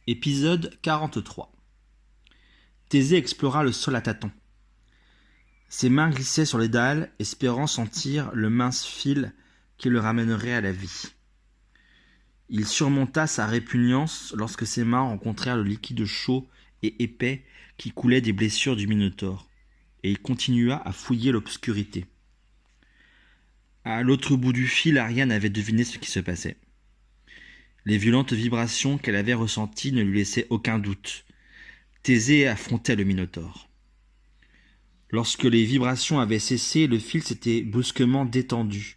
Épisode 43. Thésée explora le sol à tâtons. Ses mains glissaient sur les dalles, espérant sentir le mince fil qui le ramènerait à la vie. Il surmonta sa répugnance lorsque ses mains rencontrèrent le liquide chaud et épais qui coulait des blessures du Minotaure, et il continua à fouiller l'obscurité. À l'autre bout du fil, Ariane avait deviné ce qui se passait. Les violentes vibrations qu'elle avait ressenties ne lui laissaient aucun doute. Thésée affrontait le Minotaure. Lorsque les vibrations avaient cessé, le fil s'était brusquement détendu.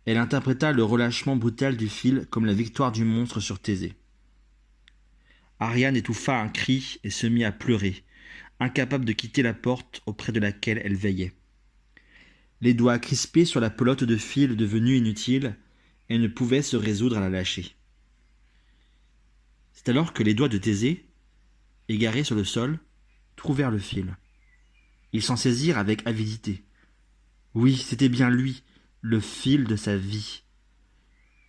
Elle interpréta le relâchement brutal du fil comme la victoire du monstre sur Thésée. Ariane étouffa un cri et se mit à pleurer, incapable de quitter la porte auprès de laquelle elle veillait. Les doigts crispés sur la pelote de fil devenue inutile, elle ne pouvait se résoudre à la lâcher. C'est alors que les doigts de Thésée, égarés sur le sol, trouvèrent le fil. Ils s'en saisirent avec avidité. Oui, c'était bien lui, le fil de sa vie.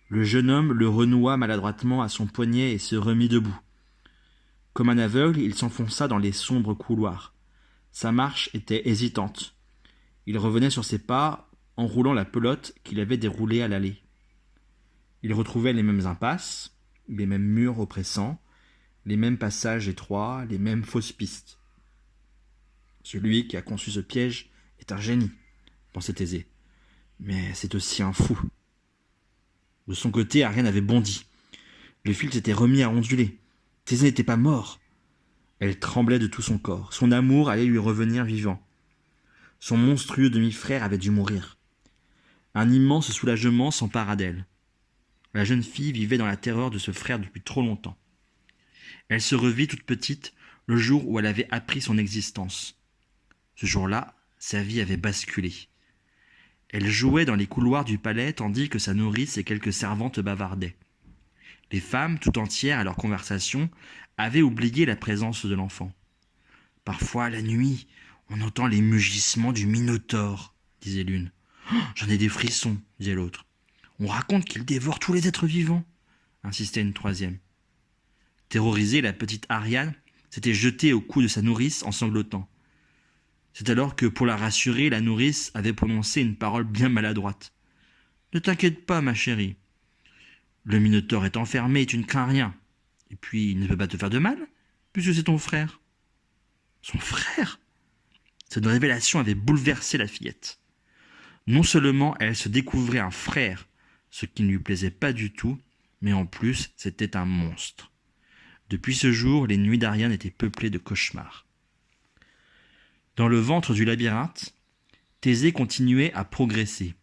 Le jeune homme le renoua maladroitement à son poignet et se remit debout. Comme un aveugle, il s'enfonça dans les sombres couloirs. Sa marche était hésitante. Il revenait sur ses pas, enroulant la pelote qu'il avait déroulée à l'allée. Il retrouvait les mêmes impasses, les mêmes murs oppressants, les mêmes passages étroits, les mêmes fausses pistes. Celui qui a conçu ce piège est un génie, pensait Thésée. Mais c'est aussi un fou. De son côté, Ariane avait bondi. Le fil s'était remis à onduler. Thésée n'était pas mort. Elle tremblait de tout son corps. Son amour allait lui revenir vivant. Son monstrueux demi-frère avait dû mourir. Un immense soulagement s'empara d'elle. La jeune fille vivait dans la terreur de ce frère depuis trop longtemps. Elle se revit toute petite le jour où elle avait appris son existence. Ce jour-là, sa vie avait basculé. Elle jouait dans les couloirs du palais tandis que sa nourrice et quelques servantes bavardaient. Les femmes, tout entières à leur conversation, avaient oublié la présence de l'enfant. « Parfois, la nuit, on entend les mugissements du Minotaure, » disait l'une. Oh, « J'en ai des frissons, » disait l'autre. « On raconte qu'il dévore tous les êtres vivants, » insistait une troisième. Terrorisée, la petite Ariane s'était jetée au cou de sa nourrice en sanglotant. C'est alors que, pour la rassurer, la nourrice avait prononcé une parole bien maladroite. « Ne t'inquiète pas, ma chérie. Le Minotaure est enfermé et tu ne crains rien. Et puis, il ne peut pas te faire de mal, puisque c'est ton frère. » Son frère ? Cette révélation avait bouleversé la fillette. Non seulement elle se découvrait un frère, ce qui ne lui plaisait pas du tout, mais en plus, c'était un monstre. Depuis ce jour, les nuits d'Ariane étaient peuplées de cauchemars. Dans le ventre du labyrinthe, Thésée continuait à progresser.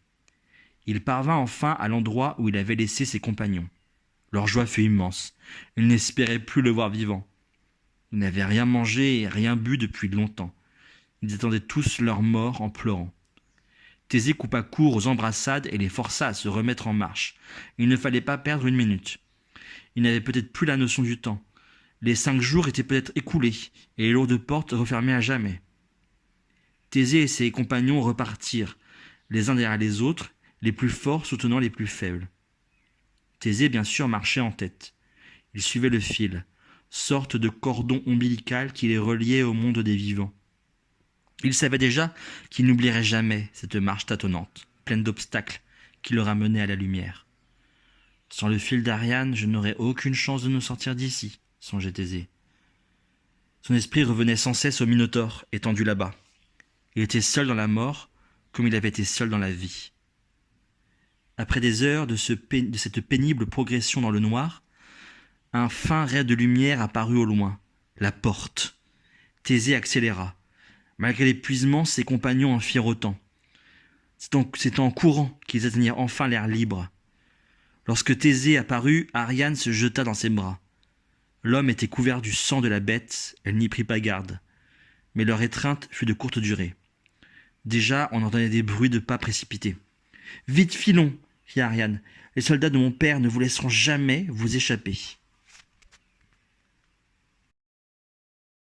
Il parvint enfin à l'endroit où il avait laissé ses compagnons. Leur joie fut immense. Ils n'espéraient plus le voir vivant. Ils n'avaient rien mangé et rien bu depuis longtemps. Ils attendaient tous leur mort en pleurant. Thésée coupa court aux embrassades et les força à se remettre en marche. Il ne fallait pas perdre une minute. Ils n'avaient peut-être plus la notion du temps. Les 5 jours étaient peut-être écoulés et les lourdes portes refermées à jamais. Thésée et ses compagnons repartirent, les uns derrière les autres, les plus forts soutenant les plus faibles. Thésée, bien sûr, marchait en tête. Il suivait le fil, sorte de cordon ombilical qui les reliait au monde des vivants. Il savait déjà qu'il n'oublierait jamais cette marche tâtonnante, pleine d'obstacles, qui le ramenait à la lumière. Sans le fil d'Ariane, je n'aurais aucune chance de nous sortir d'ici, songeait Thésée. Son esprit revenait sans cesse au Minotaure, étendu là-bas. Il était seul dans la mort, comme il avait été seul dans la vie. Après des heures de cette pénible progression dans le noir, un fin ray de lumière apparut au loin, la porte. Thésée accéléra. Malgré l'épuisement, ses compagnons en firent autant. C'est en courant qu'ils atteignirent enfin l'air libre. Lorsque Thésée apparut, Ariane se jeta dans ses bras. L'homme était couvert du sang de la bête, elle n'y prit pas garde. Mais leur étreinte fut de courte durée. Déjà, on entendait des bruits de pas précipités. « Vite, filons !» cria Ariane. « Les soldats de mon père ne vous laisseront jamais vous échapper. »